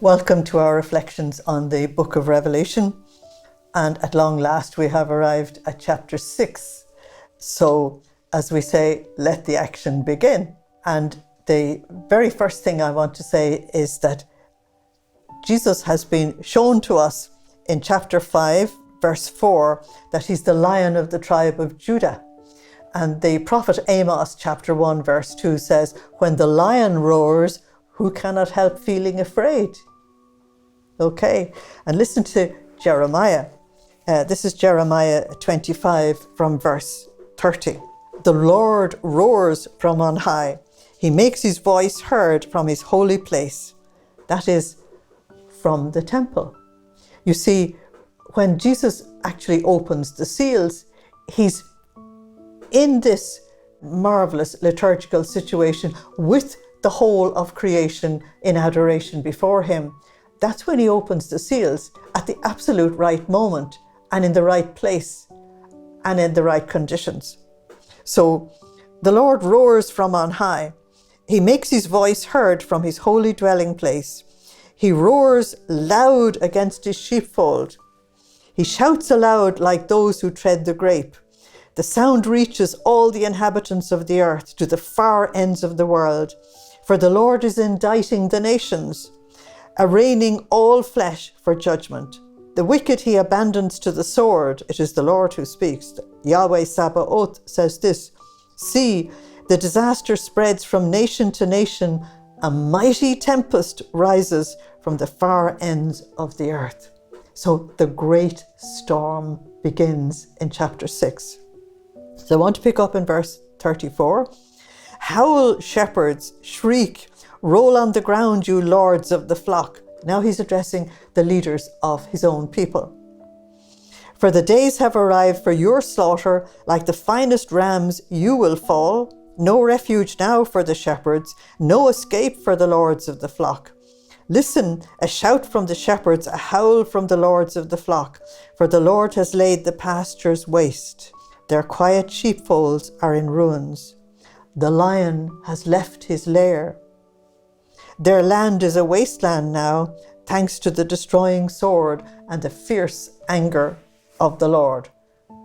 Welcome to our reflections on the book of Revelation, and at long last we have arrived at chapter 6. So, as we say, let the action begin. And the very first thing I want to say is that Jesus has been shown to us in chapter 5, verse 4, that he's the Lion of the tribe of Judah. And the prophet Amos, chapter 1, verse 2 says, "When the lion roars, who cannot help feeling afraid?" Okay, and listen to Jeremiah. This is Jeremiah 25 from verse 30. "The Lord roars from on high. He makes his voice heard from his holy place." That is from the temple. You see, when Jesus actually opens the seals, he's in this marvelous liturgical situation with the whole of creation in adoration before him. That's when he opens the seals at the absolute right moment and in the right place and in the right conditions. So the Lord roars from on high. He makes his voice heard from his holy dwelling place. He roars loud against his sheepfold. He shouts aloud like those who tread the grape. The sound reaches all the inhabitants of the earth to the far ends of the world. For the Lord is indicting the nations, arraigning all flesh for judgment. The wicked he abandons to the sword. It is the Lord who speaks. Yahweh Sabaoth says this, "See, the disaster spreads from nation to nation. A mighty tempest rises from the far ends of the earth." So the great storm begins in chapter 6. So I want to pick up in verse 34. "Howl, shepherds, shriek, roll on the ground, you lords of the flock." Now he's addressing the leaders of his own people. "For the days have arrived for your slaughter. Like the finest rams, you will fall. No refuge now for the shepherds, no escape for the lords of the flock. Listen, a shout from the shepherds, a howl from the lords of the flock. For the Lord has laid the pastures waste. Their quiet sheepfolds are in ruins. The lion has left his lair. Their land is a wasteland now, thanks to the destroying sword and the fierce anger of the Lord."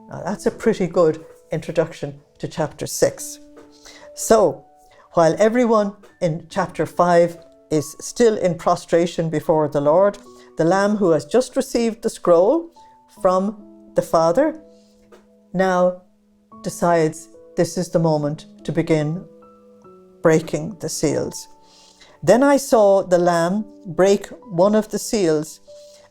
Now that's a pretty good introduction to chapter 6. So, while everyone in chapter 5 is still in prostration before the Lord, the Lamb who has just received the scroll from the Father now decides this is the moment to begin breaking the seals. "Then I saw the Lamb break one of the seals,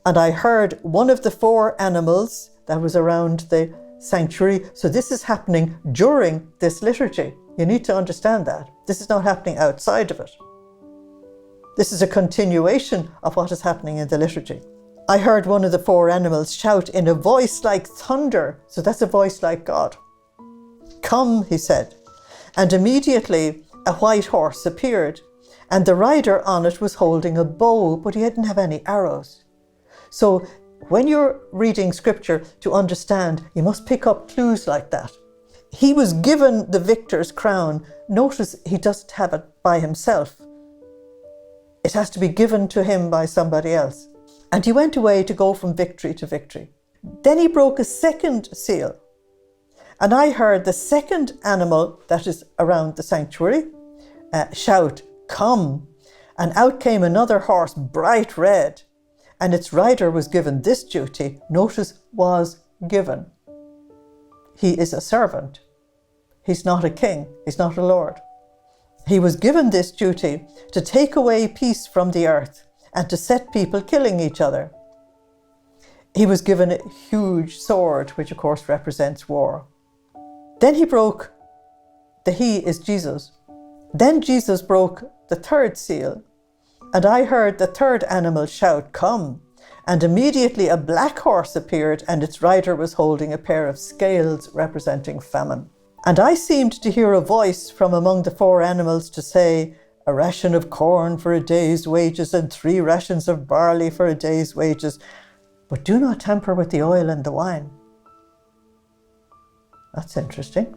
and I heard one of the 4 animals that was around the sanctuary." So this is happening during this liturgy. You need to understand that. This is not happening outside of it. This is a continuation of what is happening in the liturgy. "I heard one of the 4 animals shout in a voice like thunder." So that's a voice like God. "Come," he said. "And immediately a white horse appeared, and the rider on it was holding a bow, but he didn't have any arrows." So when you're reading scripture to understand, you must pick up clues like that. He was given the victor's crown. Notice he doesn't have it by himself. It has to be given to him by somebody else. "And he went away to go from victory to victory. Then he broke a second seal. And I heard the second animal that is around the sanctuary shout, 'Come!' And out came another horse, bright red. And its rider was given this duty." Notice, was given. He is a servant. He's not a king. He's not a lord. "He was given this duty to take away peace from the earth and to set people killing each other." He was given a huge sword, which of course represents war. Then he broke, the he is Jesus. Then Jesus broke the third seal, and I heard the third animal shout, 'Come!' And immediately a black horse appeared, and its rider was holding a pair of scales representing famine. And I seemed to hear a voice from among the 4 animals to say, 'A ration of corn for a day's wages, and 3 rations of barley for a day's wages. But do not tamper with the oil and the wine.'" That's interesting.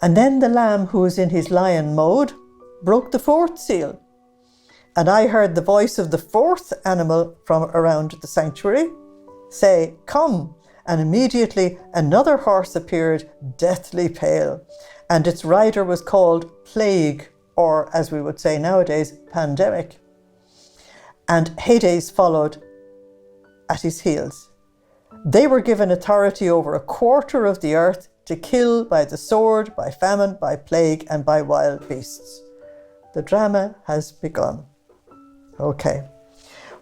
"And then the Lamb, who was in his lion mode, broke the 4th seal. And I heard the voice of the fourth animal from around the sanctuary say, "Come." And immediately another horse appeared, deathly pale, and its rider was called Plague, or as we would say nowadays, Pandemic. And Hades followed at his heels. They were given authority over a quarter of the earth to kill by the sword, by famine, by plague, and by wild beasts. The drama has begun. Okay.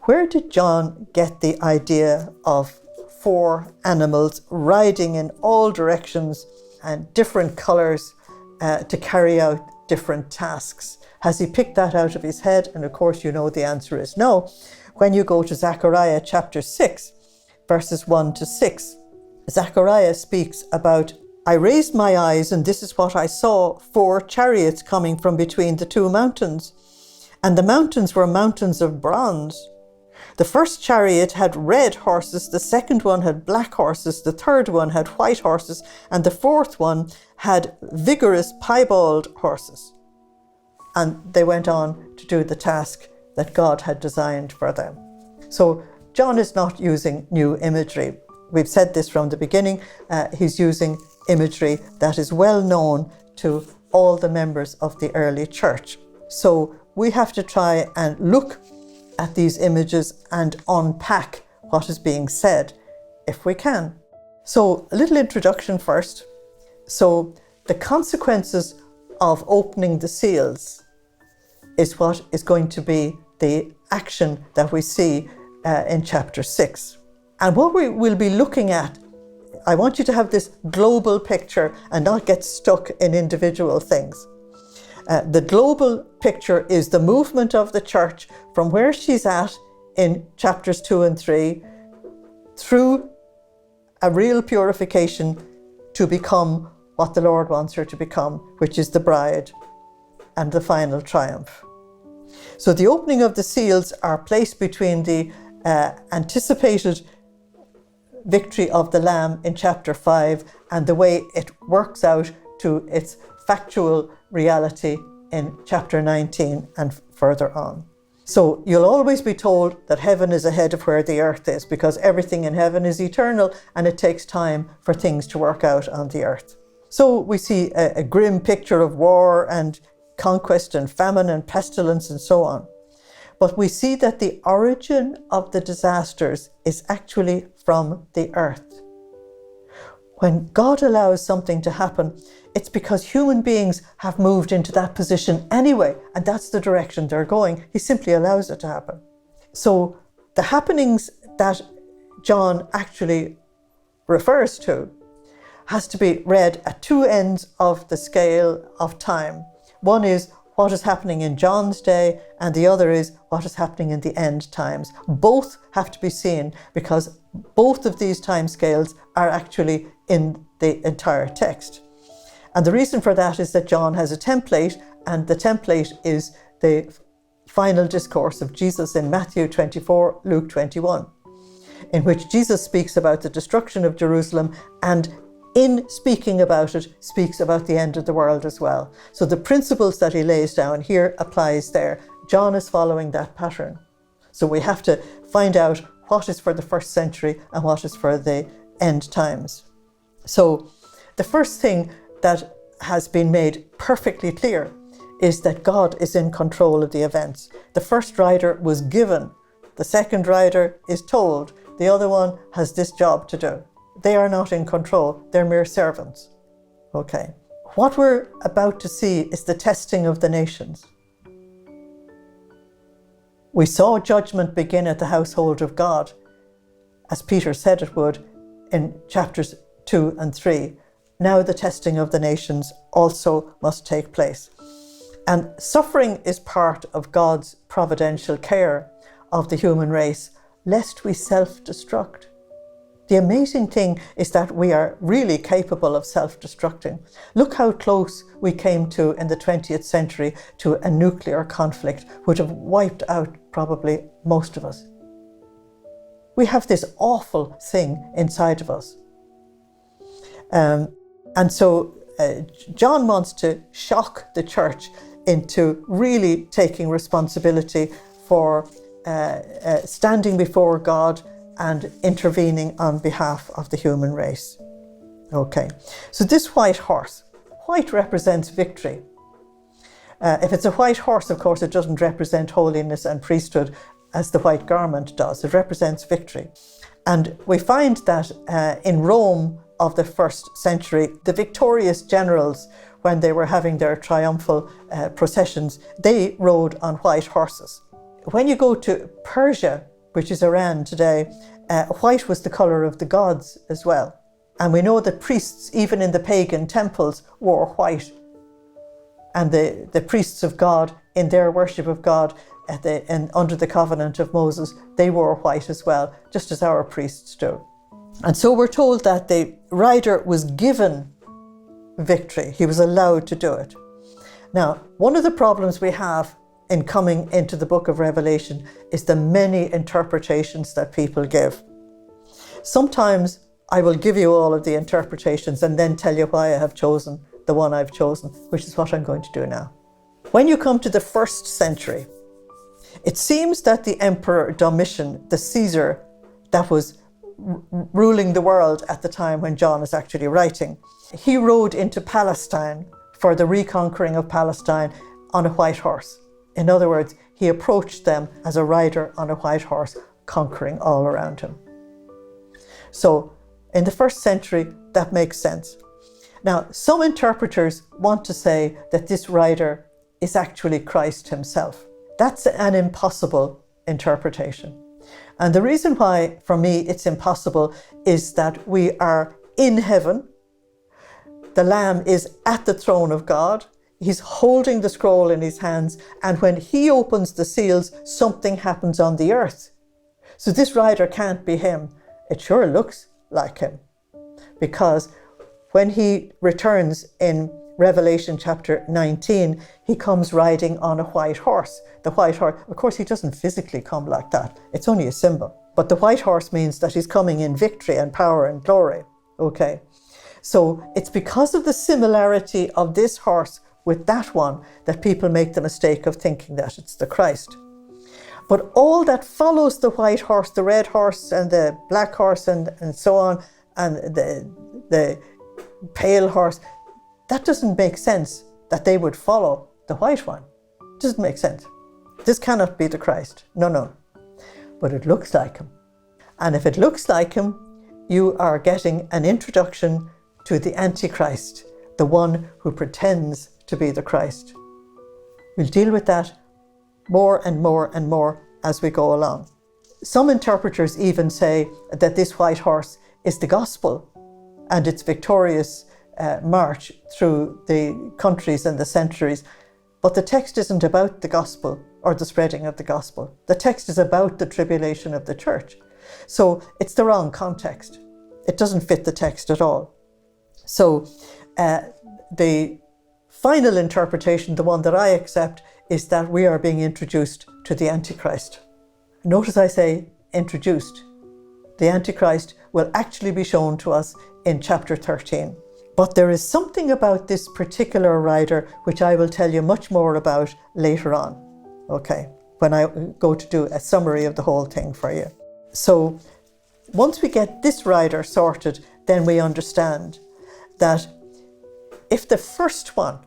Where did John get the idea of 4 animals riding in all directions and different colours to carry out different tasks? Has he picked that out of his head? And of course, you know the answer is no. When you go to Zechariah chapter 6, verses 1 to 6, Zechariah speaks about, "I raised my eyes, and this is what I saw, 4 chariots coming from between the 2 mountains. And the mountains were mountains of bronze. The first chariot had red horses, the second one had black horses, the third one had white horses, and the fourth one had vigorous piebald horses." And they went on to do the task that God had designed for them. So John is not using new imagery. We've said this from the beginning. He's using imagery that is well known to all the members of the early church. So we have to try and look at these images and unpack what is being said, if we can. So a little introduction first. So the consequences of opening the seals is what is going to be the action that we see in chapter 6. And what we will be looking at, I want you to have this global picture and not get stuck in individual things. The global picture is the movement of the church from where she's at in chapters 2 and 3 through a real purification to become what the Lord wants her to become, which is the bride and the final triumph. So the opening of the seals are placed between the anticipated victory of the Lamb in chapter 5 and the way it works out to its factual reality in chapter 19 and further on. So you'll always be told that heaven is ahead of where the earth is, because everything in heaven is eternal and it takes time for things to work out on the earth. So we see a grim picture of war and conquest and famine and pestilence and so on. But we see that the origin of the disasters is actually from the earth. When God allows something to happen, it's because human beings have moved into that position anyway, and that's the direction they're going. He simply allows it to happen. So the happenings that John actually refers to has to be read at 2 ends of the scale of time. One is what is happening in John's day, and the other is what is happening in the end times. Both have to be seen because both of these time scales are actually in the entire text. And the reason for that is that John has a template, and the template is the final discourse of Jesus in Matthew 24, Luke 21, in which Jesus speaks about the destruction of Jerusalem, and in speaking about it, speaks about the end of the world as well. So the principles that he lays down here applies there. John is following that pattern. So we have to find out what is for the first century and what is for the end times. So the first thing that has been made perfectly clear is that God is in control of the events. The first rider was given. The second rider is told. The other one has this job to do. They are not in control. They're mere servants. Okay. What we're about to see is the testing of the nations. We saw judgment begin at the household of God, as Peter said it would in chapters 2 and 3. Now the testing of the nations also must take place. And suffering is part of God's providential care of the human race, lest we self-destruct. The amazing thing is that we are really capable of self-destructing. Look how close we came to in the 20th century to a nuclear conflict, which would have wiped out probably most of us. We have this awful thing inside of us. And so John wants to shock the church into really taking responsibility for standing before God and intervening on behalf of the human race. Okay, so this white horse, white represents victory. If it's a white horse, of course, it doesn't represent holiness and priesthood as the white garment does. It represents victory. And we find that in Rome of the 1st century, the victorious generals, when they were having their triumphal processions, they rode on white horses. When you go to Persia, which is Iran today, white was the colour of the gods as well. And we know that priests, even in the pagan temples, wore white. And the priests of God, in their worship of God, and under the covenant of Moses, they wore white as well, just as our priests do. And so we're told that the rider was given victory. He was allowed to do it. Now, one of the problems we have in coming into the book of Revelation is the many interpretations that people give. Sometimes I will give you all of the interpretations and then tell you why I have chosen the one I've chosen, which is what I'm going to do now. When you come to the 1st century, it seems that the Emperor Domitian, the Caesar that was ruling the world at the time when John is actually writing, he rode into Palestine for the reconquering of Palestine on a white horse. In other words, he approached them as a rider on a white horse, conquering all around him. So in the 1st century, that makes sense. Now, some interpreters want to say that this rider is actually Christ himself. That's an impossible interpretation. And the reason why, for me, it's impossible is that we are in heaven. The Lamb is at the throne of God. He's holding the scroll in his hands. And when he opens the seals, something happens on the earth. So this rider can't be him. It sure looks like him. Because when he returns in Revelation chapter 19, he comes riding on a white horse. The white horse, of course, he doesn't physically come like that. It's only a symbol. But the white horse means that he's coming in victory and power and glory. Okay. So it's because of the similarity of this horse with that one that people make the mistake of thinking that it's the Christ. But all that follows the white horse, the red horse and the black horse and so on, and the pale horse, that doesn't make sense that they would follow the white one. It doesn't make sense. This cannot be the Christ. No. But it looks like him. And if it looks like him, you are getting an introduction to the Antichrist, the one who pretends to be the Christ. We'll deal with that more and more and more as we go along. Some interpreters even say that this white horse is the gospel and its victorious march through the countries and the centuries. But the text isn't about the gospel or the spreading of the gospel. The text is about the tribulation of the church. So it's the wrong context. It doesn't fit the text at all. So the final interpretation, the one that I accept, is that we are being introduced to the Antichrist. Notice I say introduced. The Antichrist will actually be shown to us in chapter 13. But there is something about this particular rider which I will tell you much more about later on, okay, when I go to do a summary of the whole thing for you. So once we get this rider sorted, then we understand that if the first one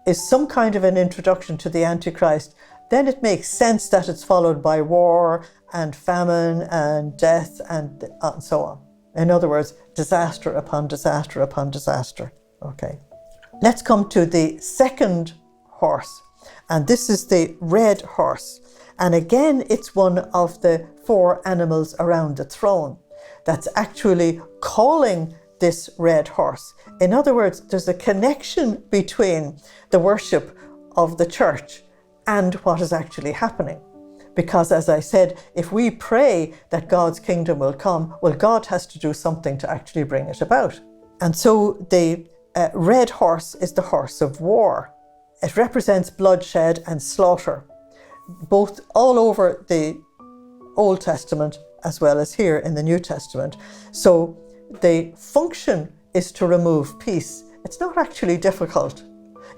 is some kind of an introduction to the Antichrist, then it makes sense that it's followed by war and famine and death and so on. In other words, disaster upon disaster upon disaster. Okay. Let's come to the second horse. And this is the red horse. And again, it's one of the four animals around the throne that's actually calling this red horse. In other words, there's a connection between the worship of the church and what is actually happening. Because as I said, if we pray that God's kingdom will come, well, God has to do something to actually bring it about. And so the red horse is the horse of war. It represents bloodshed and slaughter, both all over the Old Testament as well as here in the New Testament. So the function is to remove peace. It's not actually difficult.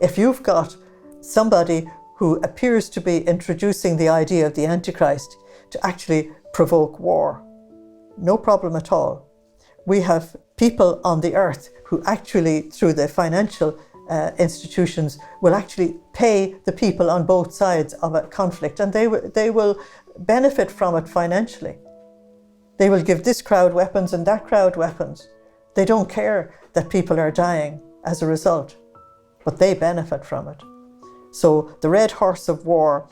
If you've got somebody who appears to be introducing the idea of the Antichrist to actually provoke war. No problem at all. We have people on the earth who actually, through the financial institutions, will actually pay the people on both sides of a conflict, and they will benefit from it financially. They will give this crowd weapons and that crowd weapons. They don't care that people are dying as a result, but they benefit from it. So the red horse of war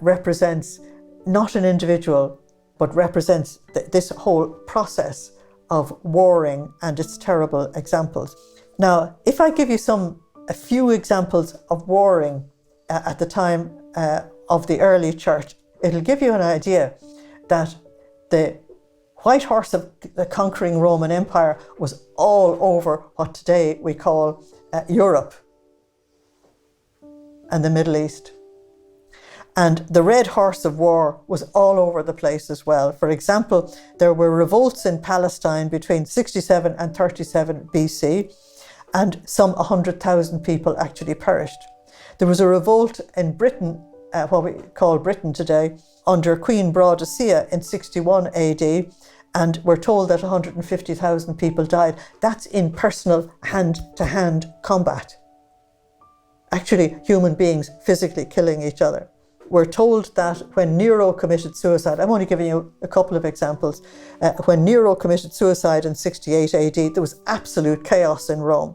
represents not an individual, but represents this whole process of warring and its terrible examples. Now, if I give you a few examples of warring at the time of the early church, it'll give you an idea that the white horse of the conquering Roman Empire was all over what today we call Europe and the Middle East. And the red horse of war was all over the place as well. For example, there were revolts in Palestine between 67 and 37 BC, and some 100,000 people actually perished. There was a revolt in Britain, what we call Britain today, under Queen Boadicea in 61 AD, and we're told that 150,000 people died. That's in personal hand-to-hand combat. Actually, human beings physically killing each other. We're told that when Nero committed suicide, I'm only giving you a couple of examples, when Nero committed suicide in 68 AD, there was absolute chaos in Rome.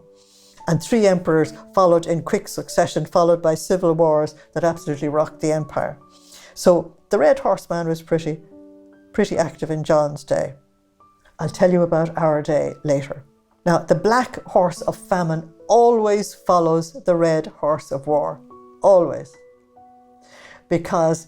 And 3 emperors followed in quick succession, followed by civil wars that absolutely rocked the empire. So the Red Horseman was pretty active in John's day. I'll tell you about our day later. Now, the black horse of famine always follows the red horse of war. Always. Because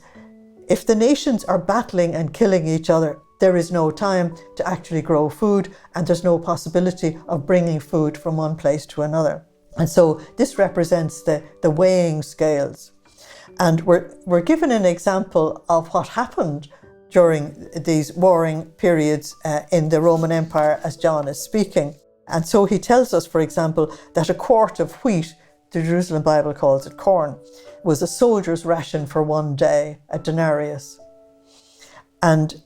if the nations are battling and killing each other, there is no time to actually grow food, and there's no possibility of bringing food from one place to another. And so this represents the weighing scales. And we're given an example of what happened during these warring periods in the Roman Empire as John is speaking. And so he tells us, for example, that a quart of wheat, the Jerusalem Bible calls it corn, was a soldier's ration for one day, a denarius. And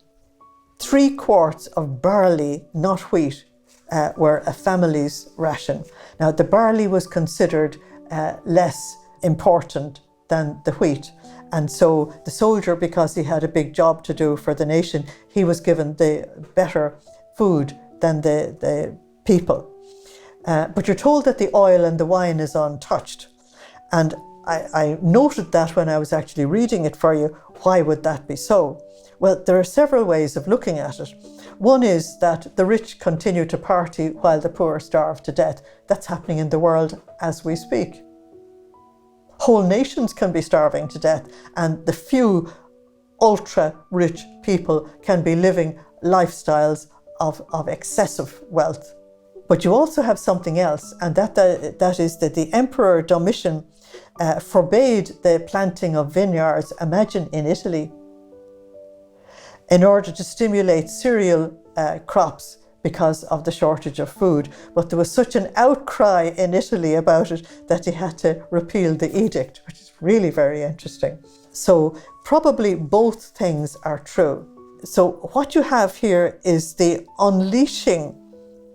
3 quarts of barley, not wheat, were a family's ration. Now, the barley was considered less important than the wheat. And so the soldier, because he had a big job to do for the nation, he was given the better food than the people. But you're told that the oil and the wine is untouched. And I noted that when I was actually reading it for you. Why would that be so? Well, there are several ways of looking at it. One is that the rich continue to party while the poor starve to death. That's happening in the world as we speak. Whole nations can be starving to death, and the few ultra-rich people can be living lifestyles of excessive wealth. But you also have something else, and that is that the Emperor Domitian forbade the planting of vineyards, imagine in Italy, in order to stimulate cereal crops because of the shortage of food. But there was such an outcry in Italy about it that he had to repeal the edict, which is really very interesting. So probably both things are true. So what you have here is the unleashing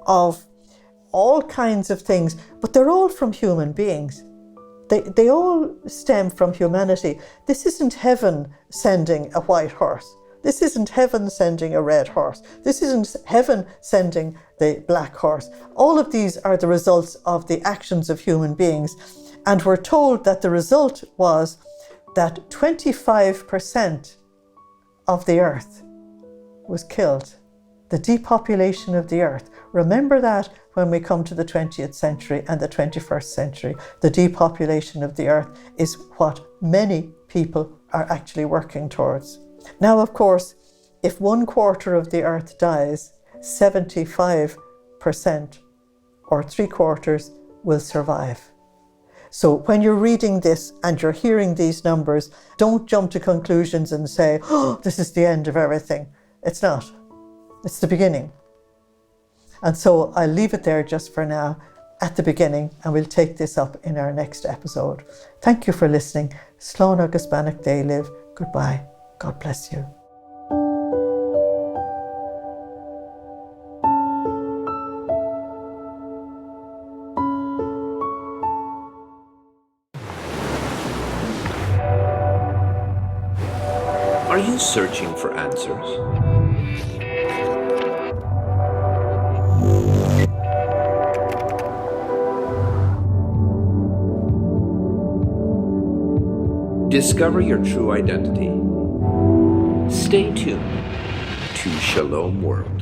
of all kinds of things, but they're all from human beings. They all stem from humanity. This isn't heaven sending a white horse. This isn't heaven sending a red horse. This isn't heaven sending the black horse. All of these are the results of the actions of human beings. And we're told that the result was that 25% of the earth was killed. The depopulation of the earth. Remember that when we come to the 20th century and the 21st century. The depopulation of the earth is what many people are actually working towards. Now, of course, if 1/4 of the earth dies, 75% or 3/4 will survive. So when you're reading this and you're hearing these numbers, don't jump to conclusions and say, oh, this is the end of everything. It's not. It's the beginning. And so I'll leave it there just for now. at the beginning, and we'll take this up in our next episode. Thank you for listening. Slán agus Banach Day live. Goodbye. God bless you. Are you searching for answers? Discover your true identity. Stay tuned to Shalom World.